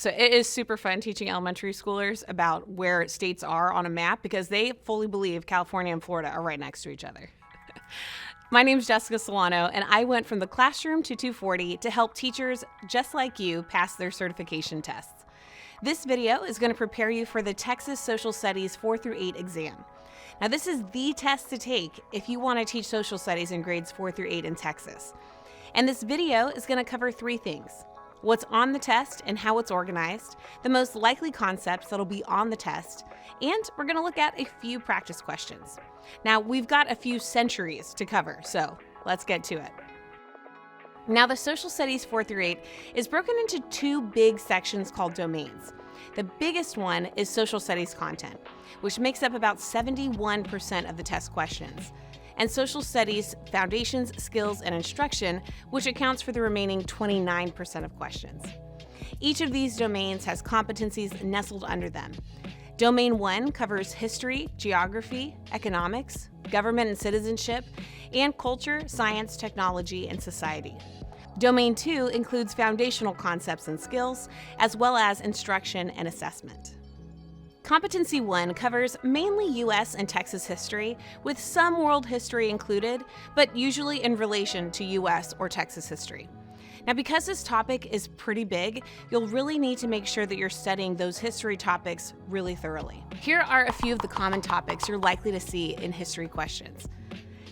So it is super fun teaching elementary schoolers about where states are on a map because they fully believe California and Florida are right next to each other. My name is Jessica Solano, and I went from the classroom to 240 to help teachers just like you pass their certification tests. This video is going to prepare you for the TExES Social Studies 4 through 8 exam. Now, this is the test to take if you want to teach social studies in grades 4 through 8 in Texas. And this video is going to cover three things: what's on the test and how it's organized, the most likely concepts that'll be on the test, and we're going to look at a few practice questions. Now, we've got a few centuries to cover, so let's get to it. Now, the Social Studies 4 through 8 is broken into two big sections called domains. The biggest one is social studies content, which makes up about 71% of the test questions, and social studies foundations, skills, and instruction, which accounts for the remaining 29% of questions. Each of these domains has competencies nestled under them. Domain 1 covers history, geography, economics, government and citizenship, and culture, science, technology, and society. Domain 2 includes foundational concepts and skills, as well as instruction and assessment. Competency 1 covers mainly U.S. and Texas history, with some world history included, but usually in relation to U.S. or Texas history. Now, because this topic is pretty big, you'll really need to make sure that you're studying those history topics really thoroughly. Here are a few of the common topics you're likely to see in history questions.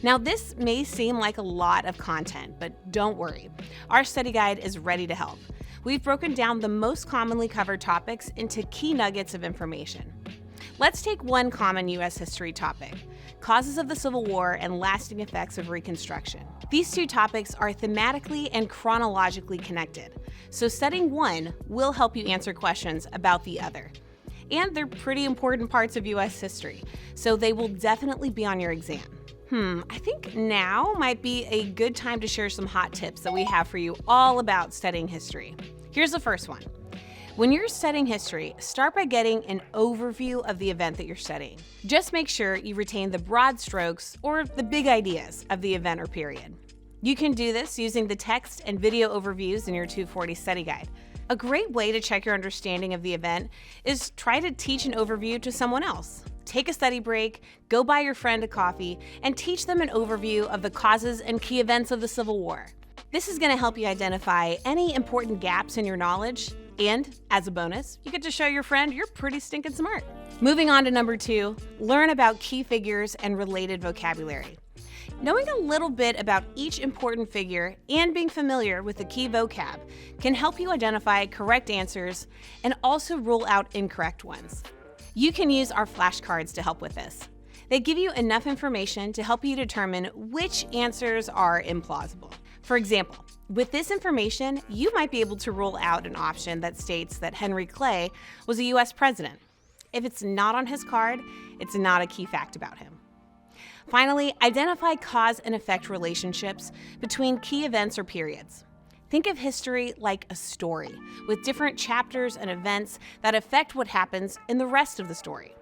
Now, this may seem like a lot of content, but don't worry. Our study guide is ready to help. We've broken down the most commonly covered topics into key nuggets of information. Let's take one common U.S. history topic: causes of the Civil War and lasting effects of Reconstruction. These two topics are thematically and chronologically connected, so studying one will help you answer questions about the other. And they're pretty important parts of U.S. history, so they will definitely be on your exam. I think now might be a good time to share some hot tips that we have for you all about studying history. Here's the first one. When you're studying history, start by getting an overview of the event that you're studying. Just make sure you retain the broad strokes or the big ideas of the event or period. You can do this using the text and video overviews in your 240 study guide. A great way to check your understanding of the event is try to teach an overview to someone else. Take a study break, go buy your friend a coffee, and teach them an overview of the causes and key events of the Civil War. This is going to help you identify any important gaps in your knowledge, and as a bonus, you get to show your friend you're pretty stinking smart. Moving on to number 2, learn about key figures and related vocabulary. Knowing a little bit about each important figure and being familiar with the key vocab can help you identify correct answers and also rule out incorrect ones. You can use our flashcards to help with this. They give you enough information to help you determine which answers are implausible. For example, with this information, you might be able to rule out an option that states that Henry Clay was a U.S. president. If it's not on his card, it's not a key fact about him. Finally, identify cause and effect relationships between key events or periods. Think of history like a story, with different chapters and events that affect what happens in the rest of the story.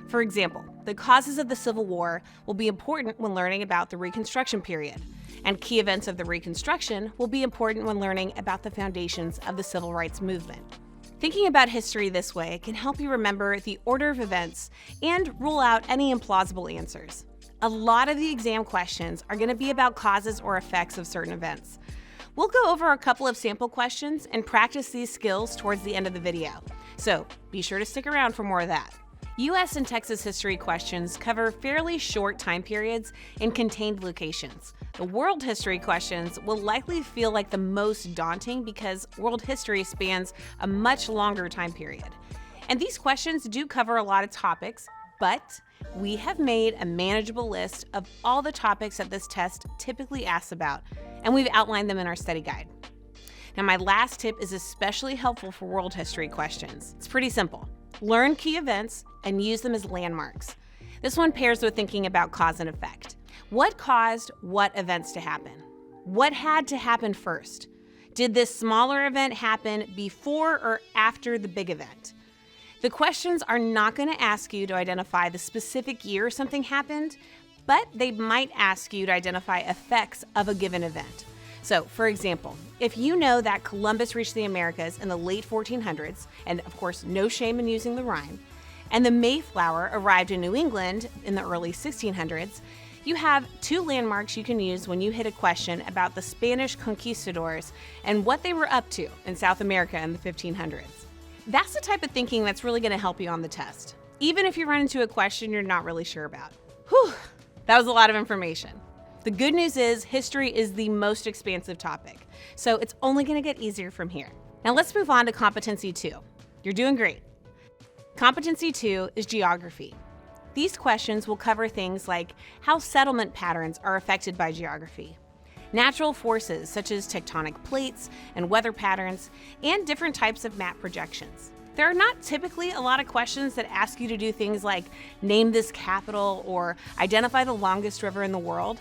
For example, the causes of the Civil War will be important when learning about the Reconstruction period, and key events of the Reconstruction will be important when learning about the foundations of the Civil Rights Movement. Thinking about history this way can help you remember the order of events and rule out any implausible answers. A lot of the exam questions are going to be about causes or effects of certain events. We'll go over a couple of sample questions and practice these skills towards the end of the video, so be sure to stick around for more of that. U.S. and Texas history questions cover fairly short time periods in contained locations. The world history questions will likely feel like the most daunting because world history spans a much longer time period. And these questions do cover a lot of topics, but we have made a manageable list of all the topics that this test typically asks about, and we've outlined them in our study guide. Now, my last tip is especially helpful for world history questions. It's pretty simple. Learn key events and use them as landmarks. This one pairs with thinking about cause and effect. What caused what events to happen? What had to happen first? Did this smaller event happen before or after the big event? The questions are not going to ask you to identify the specific year something happened, but they might ask you to identify effects of a given event. So, for example, if you know that Columbus reached the Americas in the late 1400s, and of course, no shame in using the rhyme, and the Mayflower arrived in New England in the early 1600s, you have two landmarks you can use when you hit a question about the Spanish conquistadors and what they were up to in South America in the 1500s. That's the type of thinking that's really going to help you on the test, even if you run into a question you're not really sure about. Whew, that was a lot of information. The good news is history is the most expansive topic, so it's only going to get easier from here. Now let's move on to competency 2. You're doing great. Competency 2 is geography. These questions will cover things like how settlement patterns are affected by geography, natural forces such as tectonic plates and weather patterns, and different types of map projections. There are not typically a lot of questions that ask you to do things like name this capital or identify the longest river in the world.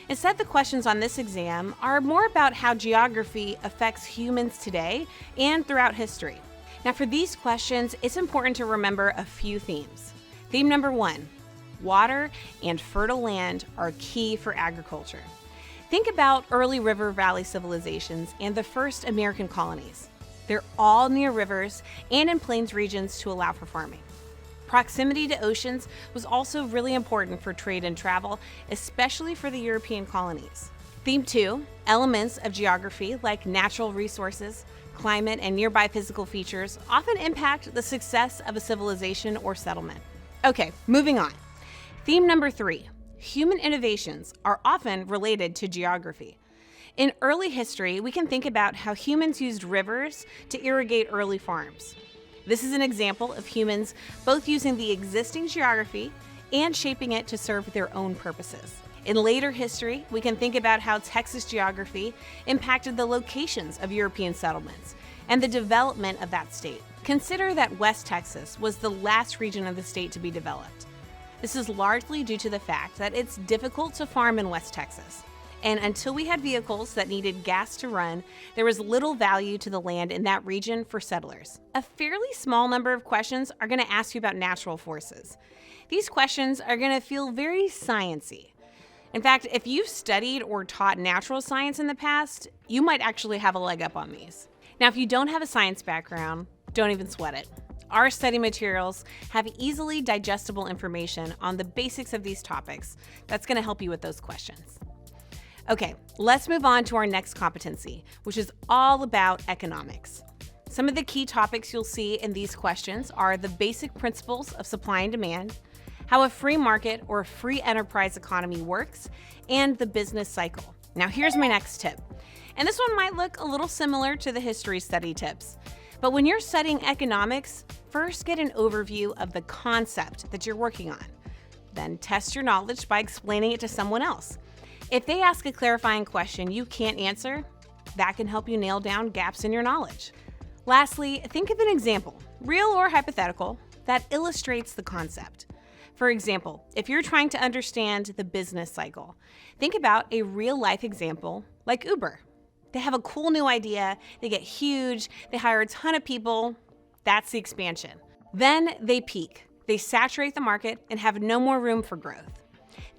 Instead, the questions on this exam are more about how geography affects humans today and throughout history. Now, for these questions, it's important to remember a few themes. Theme number 1, water and fertile land are key for agriculture. Think about early river valley civilizations and the first American colonies. They're all near rivers and in plains regions to allow for farming. Proximity to oceans was also really important for trade and travel, especially for the European colonies. Theme 2, elements of geography like natural resources, climate, and nearby physical features often impact the success of a civilization or settlement. Okay, moving on. Theme number 3, human innovations are often related to geography. In early history, we can think about how humans used rivers to irrigate early farms. This is an example of humans both using the existing geography and shaping it to serve their own purposes. In later history, we can think about how Texas geography impacted the locations of European settlements and the development of that state. Consider that West Texas was the last region of the state to be developed. This is largely due to the fact that it's difficult to farm in West Texas. And until we had vehicles that needed gas to run, there was little value to the land in that region for settlers. A fairly small number of questions are going to ask you about natural forces. These questions are going to feel very sciencey. In fact, if you've studied or taught natural science in the past, you might actually have a leg up on these. Now, if you don't have a science background, don't even sweat it. Our study materials have easily digestible information on the basics of these topics that's going to help you with those questions. Okay, let's move on to our next competency, which is all about economics. Some of the key topics you'll see in these questions are the basic principles of supply and demand, how a free market or free enterprise economy works, and the business cycle. Now here's my next tip. And this one might look a little similar to the history study tips. But when you're studying economics, first get an overview of the concept that you're working on. Then test your knowledge by explaining it to someone else. If they ask a clarifying question you can't answer, that can help you nail down gaps in your knowledge. Lastly, think of an example, real or hypothetical, that illustrates the concept. For example, if you're trying to understand the business cycle, think about a real-life example like Uber. They have a cool new idea, they get huge, they hire a ton of people. That's the expansion. Then they peak. They saturate the market and have no more room for growth.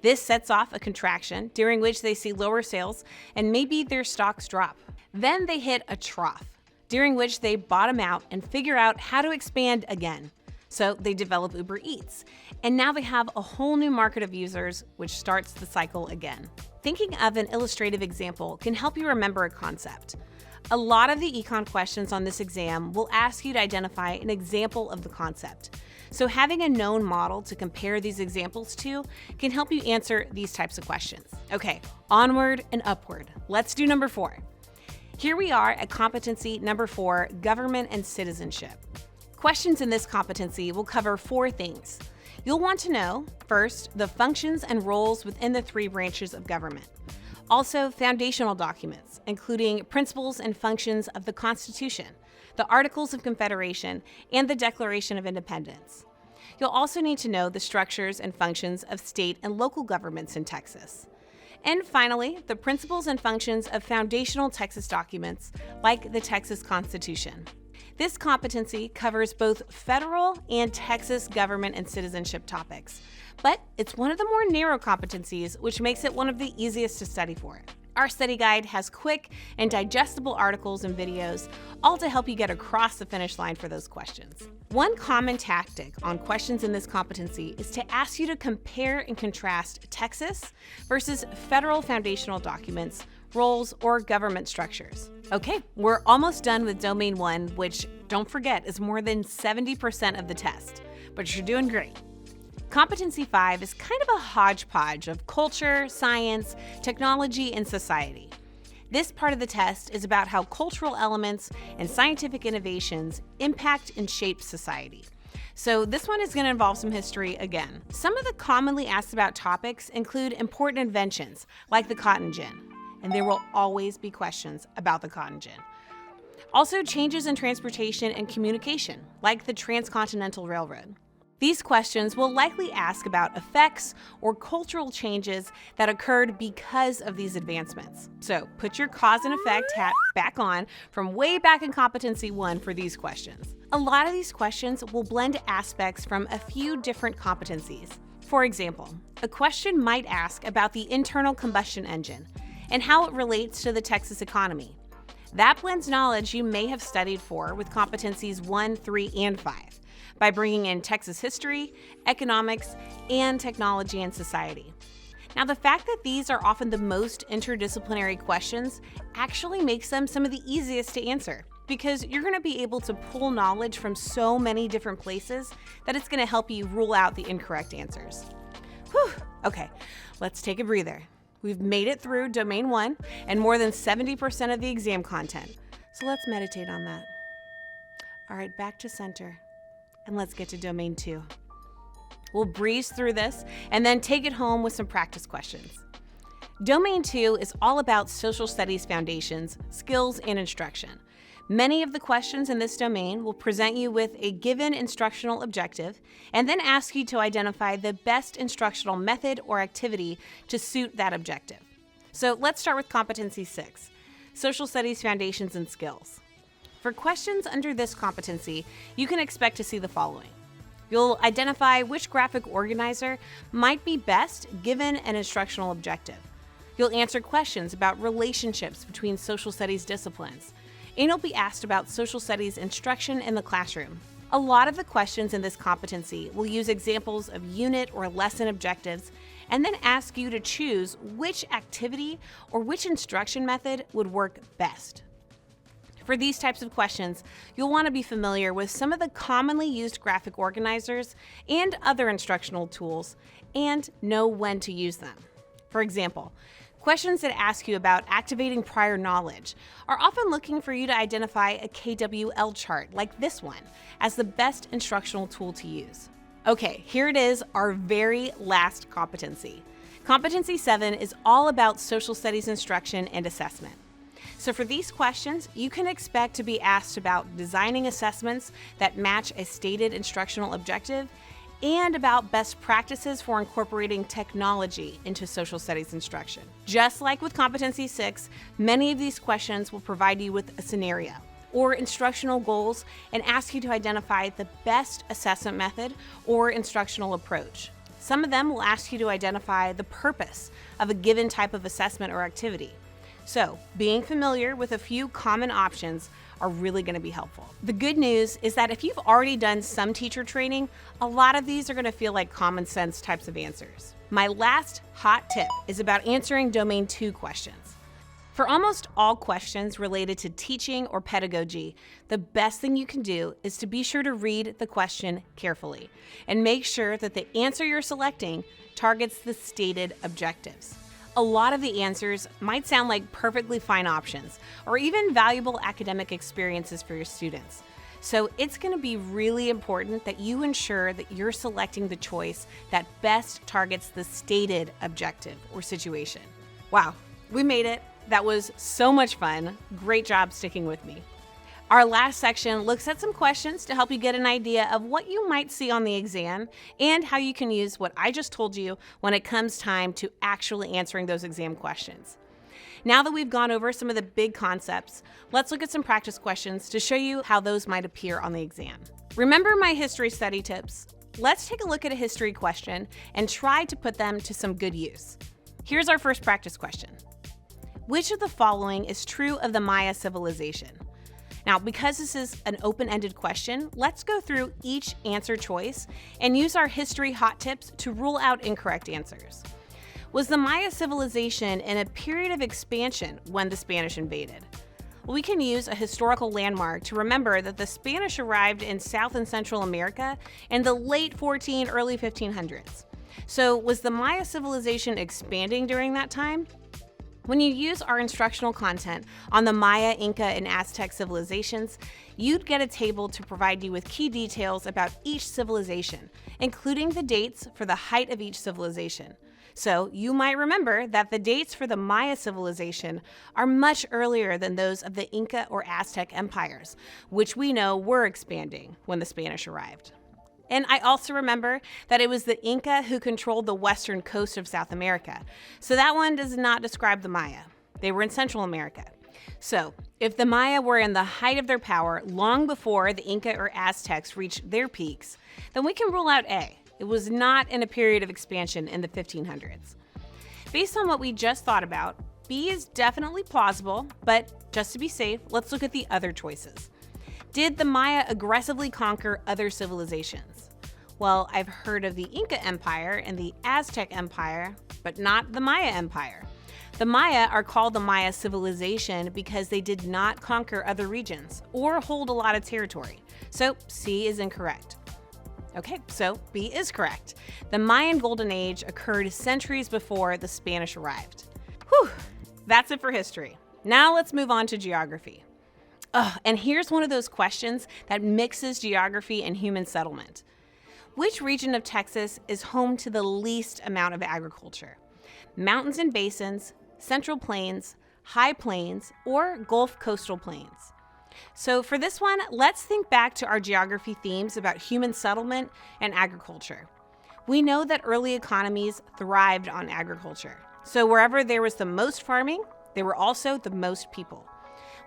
This sets off a contraction during which they see lower sales and maybe their stocks drop. Then they hit a trough, during which they bottom out and figure out how to expand again. So they develop Uber Eats, and now they have a whole new market of users, which starts the cycle again. Thinking of an illustrative example can help you remember a concept. A lot of the econ questions on this exam will ask you to identify an example of the concept. So having a known model to compare these examples to can help you answer these types of questions. Okay, onward and upward. Let's do number 4. Here we are at competency number 4, government and citizenship. Questions in this competency will cover 4 things. You'll want to know, first, the functions and roles within the 3 branches of government. Also, foundational documents, including principles and functions of the Constitution, the Articles of Confederation, and the Declaration of Independence. You'll also need to know the structures and functions of state and local governments in Texas. And finally, the principles and functions of foundational Texas documents, like the Texas Constitution. This competency covers both federal and Texas government and citizenship topics, but it's one of the more narrow competencies, which makes it one of the easiest to study for. Our study guide has quick and digestible articles and videos, all to help you get across the finish line for those questions. One common tactic on questions in this competency is to ask you to compare and contrast TExES versus federal foundational documents, roles, or government structures. Okay, we're almost done with Domain 1, which, don't forget, is more than 70% of the test, but you're doing great. Competency 5 is kind of a hodgepodge of culture, science, technology, and society. This part of the test is about how cultural elements and scientific innovations impact and shape society. So this one is going to involve some history again. Some of the commonly asked about topics include important inventions, like the cotton gin, and there will always be questions about the cotton gin. Also, changes in transportation and communication, like the Transcontinental Railroad. These questions will likely ask about effects or cultural changes that occurred because of these advancements. So put your cause and effect hat back on from way back in Competency 1 for these questions. A lot of these questions will blend aspects from a few different competencies. For example, a question might ask about the internal combustion engine and how it relates to the Texas economy. That blends knowledge you may have studied for with competencies 1, 3, and 5. By bringing in Texas history, economics, and technology and society. Now, the fact that these are often the most interdisciplinary questions actually makes them some of the easiest to answer, because you're going to be able to pull knowledge from so many different places that it's going to help you rule out the incorrect answers. Whew. Okay, let's take a breather. We've made it through Domain 1 and more than 70% of the exam content. So let's meditate on that. All right, back to center. And let's get to Domain 2. We'll breeze through this and then take it home with some practice questions. Domain 2 is all about social studies foundations, skills, and instruction. Many of the questions in this domain will present you with a given instructional objective and then ask you to identify the best instructional method or activity to suit that objective. So let's start with Competency 6, Social Studies Foundations and Skills. For questions under this competency, you can expect to see the following. You'll identify which graphic organizer might be best given an instructional objective. You'll answer questions about relationships between social studies disciplines, and you'll be asked about social studies instruction in the classroom. A lot of the questions in this competency will use examples of unit or lesson objectives and then ask you to choose which activity or which instruction method would work best. For these types of questions, you'll want to be familiar with some of the commonly used graphic organizers and other instructional tools, and know when to use them. For example, questions that ask you about activating prior knowledge are often looking for you to identify a KWL chart, like this one, as the best instructional tool to use. Okay, here it is, our very last competency. Competency 7 is all about social studies instruction and assessment. So for these questions, you can expect to be asked about designing assessments that match a stated instructional objective and about best practices for incorporating technology into social studies instruction. Just like with Competency 6, many of these questions will provide you with a scenario or instructional goals and ask you to identify the best assessment method or instructional approach. Some of them will ask you to identify the purpose of a given type of assessment or activity. So, being familiar with a few common options are really going to be helpful. The good news is that if you've already done some teacher training, a lot of these are going to feel like common sense types of answers. My last hot tip is about answering Domain 2 questions. For almost all questions related to teaching or pedagogy, the best thing you can do is to be sure to read the question carefully and make sure that the answer you're selecting targets the stated objectives. A lot of the answers might sound like perfectly fine options or even valuable academic experiences for your students. So it's going to be really important that you ensure that you're selecting the choice that best targets the stated objective or situation. Wow, we made it. That was so much fun. Great job sticking with me. Our last section looks at some questions to help you get an idea of what you might see on the exam and how you can use what I just told you when it comes time to actually answering those exam questions. Now that we've gone over some of the big concepts, let's look at some practice questions to show you how those might appear on the exam. Remember my history study tips? Let's take a look at a history question and try to put them to some good use. Here's our first practice question. Which of the following is true of the Maya civilization? Now, because this is an open-ended question, let's go through each answer choice and use our history hot tips to rule out incorrect answers. Was the Maya civilization in a period of expansion when the Spanish invaded? Well, we can use a historical landmark to remember that the Spanish arrived in South and Central America in the late early 1500s. So, was the Maya civilization expanding during that time? When you use our instructional content on the Maya, Inca, and Aztec civilizations, you'd get a table to provide you with key details about each civilization, including the dates for the height of each civilization. So you might remember that the dates for the Maya civilization are much earlier than those of the Inca or Aztec empires, which we know were expanding when the Spanish arrived. And I also remember that it was the Inca who controlled the western coast of South America. So that one does not describe the Maya. They were in Central America. So if the Maya were in the height of their power long before the Inca or Aztecs reached their peaks, then we can rule out A. It was not in a period of expansion in the 1500s. Based on what we just thought about, B is definitely plausible, but just to be safe, let's look at the other choices. Did the Maya aggressively conquer other civilizations? Well, I've heard of the Inca Empire and the Aztec Empire, but not the Maya Empire. The Maya are called the Maya civilization because they did not conquer other regions or hold a lot of territory. So C is incorrect. Okay, so B is correct. The Mayan Golden Age occurred centuries before the Spanish arrived. Whew, that's it for history. Now let's move on to geography. And here's one of those questions that mixes geography and human settlement. Which region of Texas is home to the least amount of agriculture? Mountains and basins, central plains, high plains, or Gulf coastal plains? So for this one, let's think back to our geography themes about human settlement and agriculture. We know that early economies thrived on agriculture. So wherever there was the most farming, there were also the most people.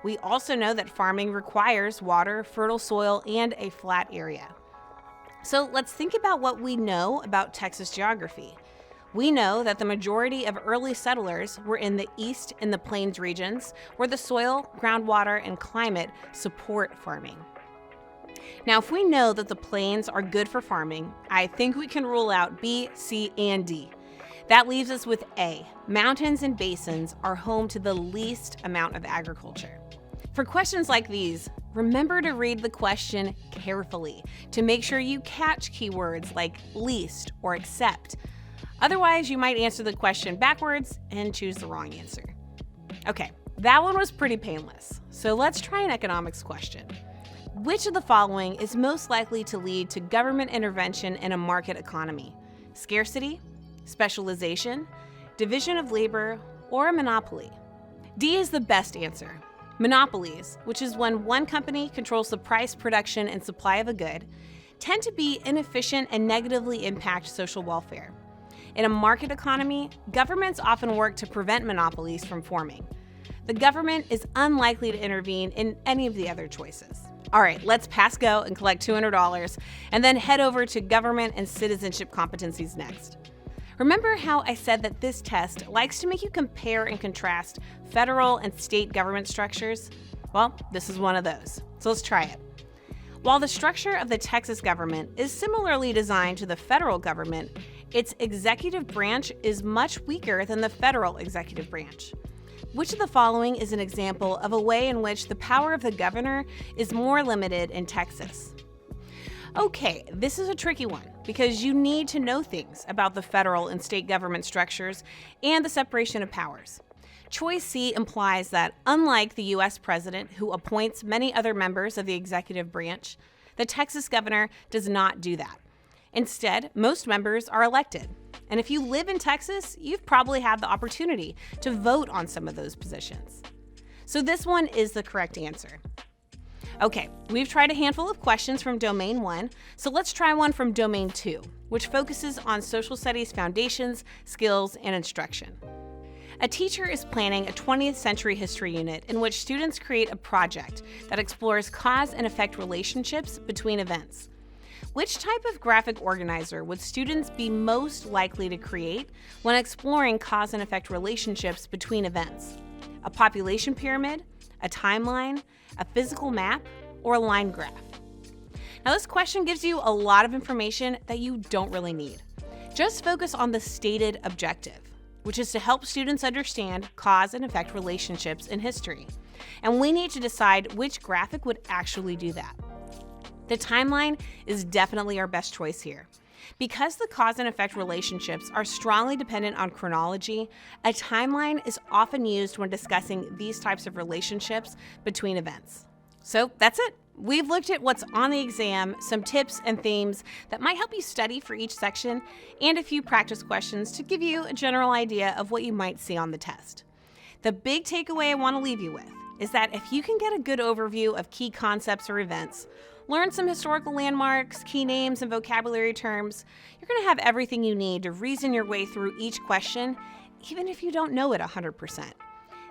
We also know that farming requires water, fertile soil, and a flat area. So let's think about what we know about Texas geography. We know that the majority of early settlers were in the east in the plains regions, where the soil, groundwater, and climate support farming. Now, if we know that the plains are good for farming, I think we can rule out B, C, and D. That leaves us with A. Mountains and basins are home to the least amount of agriculture. For questions like these, remember to read the question carefully to make sure you catch keywords like least or except. Otherwise, you might answer the question backwards and choose the wrong answer. Okay, that one was pretty painless. So let's try an economics question. Which of the following is most likely to lead to government intervention in a market economy? Scarcity, specialization, division of labor, or a monopoly? D is the best answer. Monopolies, which is when one company controls the price, production, and supply of a good, tend to be inefficient and negatively impact social welfare. In a market economy, governments often work to prevent monopolies from forming. The government is unlikely to intervene in any of the other choices. All right, let's pass go and collect $200 and then head over to government and citizenship competencies next. Remember how I said that this test likes to make you compare and contrast federal and state government structures? Well, this is one of those. So let's try it. While the structure of the Texas government is similarly designed to the federal government, its executive branch is much weaker than the federal executive branch. Which of the following is an example of a way in which the power of the governor is more limited in Texas? Okay, this is a tricky one because you need to know things about the federal and state government structures and the separation of powers. Choice C implies that, unlike the U.S. president, who appoints many other members of the executive branch, the Texas governor does not do that. Instead, most members are elected. And if you live in Texas, you've probably had the opportunity to vote on some of those positions. So this one is the correct answer. Okay, we've tried a handful of questions from Domain 1, so let's try one from Domain 2, which focuses on social studies foundations, skills, and instruction. A teacher is planning a 20th century history unit in which students create a project that explores cause and effect relationships between events. Which type of graphic organizer would students be most likely to create when exploring cause and effect relationships between events? a population pyramid, a timeline, a physical map, or a line graph? Now, this question gives you a lot of information that you don't really need. Just focus on the stated objective, which is to help students understand cause and effect relationships in history. And we need to decide which graphic would actually do that. The timeline is definitely our best choice here. Because the cause and effect relationships are strongly dependent on chronology, a timeline is often used when discussing these types of relationships between events. So that's it. We've looked at what's on the exam, some tips and themes that might help you study for each section, and a few practice questions to give you a general idea of what you might see on the test. The big takeaway I want to leave you with is that if you can get a good overview of key concepts or events, learn some historical landmarks, key names, and vocabulary terms, you're going to have everything you need to reason your way through each question, even if you don't know it 100%.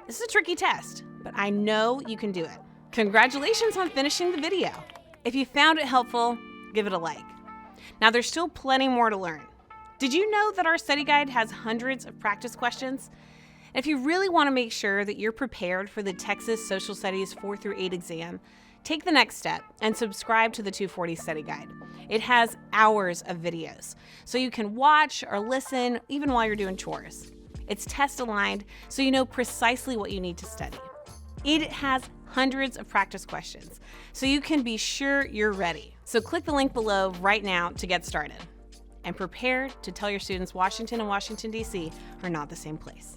This is a tricky test, but I know you can do it. Congratulations on finishing the video. If you found it helpful, give it a like. Now, there's still plenty more to learn. Did you know that our study guide has hundreds of practice questions? And if you really want to make sure that you're prepared for the TExES Social Studies 4 through 8 exam, take the next step and subscribe to the 240 study guide. It has hours of videos, so you can watch or listen even while you're doing chores. It's test aligned, so you know precisely what you need to study. It has hundreds of practice questions, so you can be sure you're ready. So click the link below right now to get started. And prepare to tell your students Washington and Washington, D.C. are not the same place.